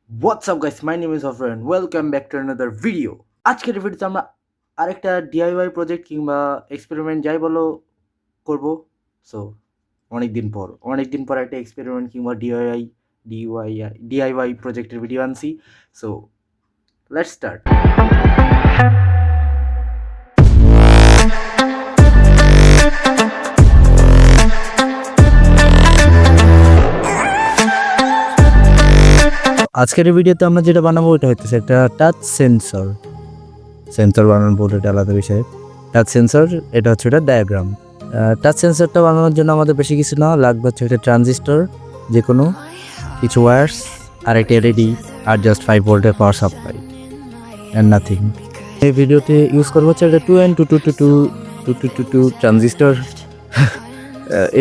What's up guys, my name is Afra and welcome back to another video. আজকের ভিডিওতে আমরা আরেকটা DIY project কিংবা এক্সপেরিমেন্ট যাই বলো করব। সো অনেকদিন পর একটা এক্সপেরিমেন্ট কিংবা ডিআইওয়াই প্রজেক্টের ভিডিও আনছি। So let's start. আজকের ভিডিওতে আমরা যেটা বানাবো এটা হচ্ছে একটা টাচ সেন্সর বানানোর বোর্ড, এটা আলাদা বিষয়। টাচ সেন্সর এটা হচ্ছে একটা ডায়াগ্রাম। টাচ সেন্সরটা বানানোর জন্য আমাদের বেশি কিছু না লাগবে, হচ্ছে একটা ট্রানজিস্টর, যে কোনো কিছু ওয়্যার্স, আর একটা এলইডি, আর জাস্ট 5 ভোল্টের পাওয়ার সাপ্লাই অ্যান্ড নাথিং। এই ভিডিওতে ইউজ করবো হচ্ছে একটা 2N222 ট্রানজিস্টর।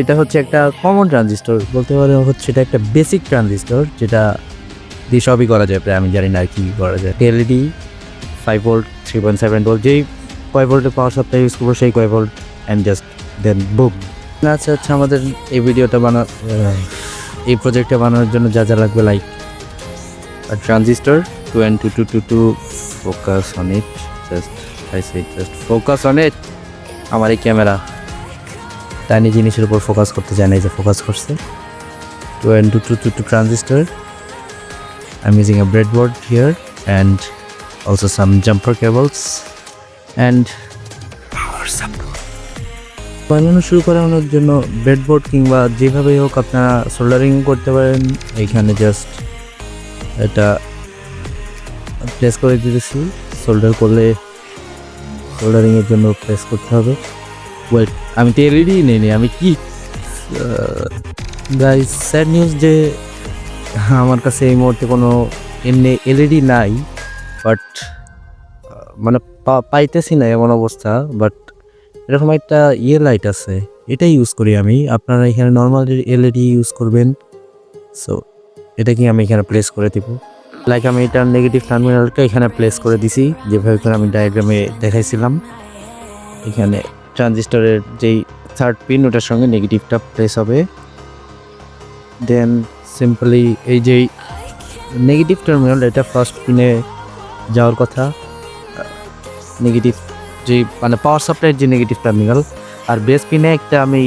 এটা হচ্ছে একটা কমন ট্রানজিস্টর বলতে পারে, হচ্ছে এটা একটা বেসিক ট্রানজিস্টর যেটা দিয়ে সবই করা যায় প্রায়। আমি জানি না আর কি করা যায়। এলইডি 5 ভোল্ট, 3.7 ভোল্ট, যেই কয় ভোল্টের পাওয়ার সাপ্লাই ইউজ করবো সেই কয় volt, and just then boom. আচ্ছা আমাদের এই ভিডিওটা এই প্রজেক্টটা বানানোর জন্য যা যা লাগবে, like transistor 2N222, focus on it, just focus on it. আমার এই ক্যামেরা টাইনি জিনিসের উপর ফোকাস করতে চায় না, এই যে ফোকাস করছে। 2N222 transistor. I'm using a breadboard here and also some jumper cables and power supply. বানানো শুরু করানোর জন্য ব্রেডবোর্ড কিংবা যেভাবে হোক আপনারা সোল্ডারিং করতে পারেন। এইখানে জাস্ট এটা প্লেস করে দিতেছি। সোল্ডার করলে সোল্ডারিংয়ের জন্য প্লেস করতে হবে। ওয়েট, আমি তো এলইডি নেই, আমি কি গাইস স্যাড নিউজ যে আমার কাছে এই মুহূর্তে কোনো এমনি এলইডি নাই, বাট মানে পাইতেছি না এমন অবস্থা। বাট এরকম একটা লাইট আছে, এটাই ইউজ করি আমি। আপনারা এখানে নর্মাল এলইডি ইউজ করবেন। সো এটাকে আমি এখানে প্লেস করে দিব। লাইক আমি এটার নেগেটিভ টার্মিনালটা এখানে প্লেস করে দিছি, যেভাবে করে আমি ডায়াগ্রামে দেখাইছিলাম। এখানে ট্রানজিস্টরের যেই থার্ড পিন, ওটার সঙ্গে নেগেটিভটা প্লেস হবে। দেন সিম্পলি এই যে নেগেটিভ টার্মিনাল, এটা ফার্স্ট পিনে যাওয়ার কথা। নেগেটিভ যে মানে পাওয়ার সাপ্লাইয়ের যে নেগেটিভ টার্মিনাল, আর বেস পিনে একটা আমি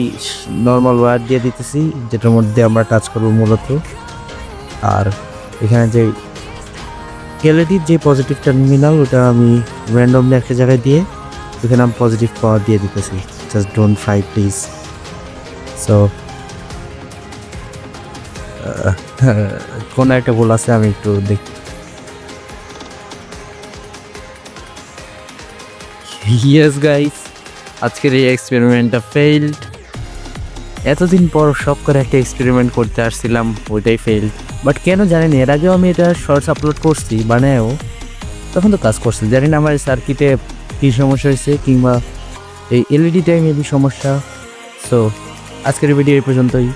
নর্মাল ওয়্যার দিয়ে দিতেছি, যেটার মধ্যে আমরা টাচ করবো মূলত। আর এখানে যে এলইডির যে পজিটিভ টার্মিনাল, ওটা আমি র্যান্ডমলি একটা জায়গায় দিয়ে এখানে আমি পজিটিভ পাওয়ার দিয়ে দিতেছি। Just don't fight please. So কোন একটা ভুল আছে, আমি একটু দেখি। ইয়েস গাইস, আজকের এই এক্সপেরিমেন্টটা ফেইলড। এতদিন পর সব করে একটা এক্সপেরিমেন্ট করতে আসছিলাম, ওইটাই ফেইলড। বাট কেন জানেন, এর আগেও আমি এটা শর্টস আপলোড করছি বানায়ও, তখন তো কাজ করছি। জানি না আমার সার্কিটে কী সমস্যা হয়েছে, কিংবা এই এলইডিটাই মেবি সমস্যা। সো আজকের ভিডিও এই পর্যন্তই।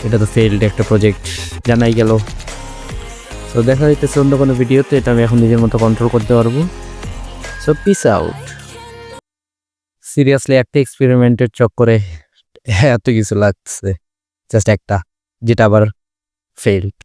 এটা তো ফেইলড একটা প্রজেক্ট, জানাই গেল। সো দেখা যাইতেছে অন্য কোনো ভিডিওতে। এটা আমি এখন নিজের মতো কন্ট্রোল করতে পারবো। So piece out. সিরিয়াসলি একটা এক্সপেরিমেন্টের চক্করে এত কিছু লাগছে, জাস্ট একটা, যেটা আবার ফেইলড।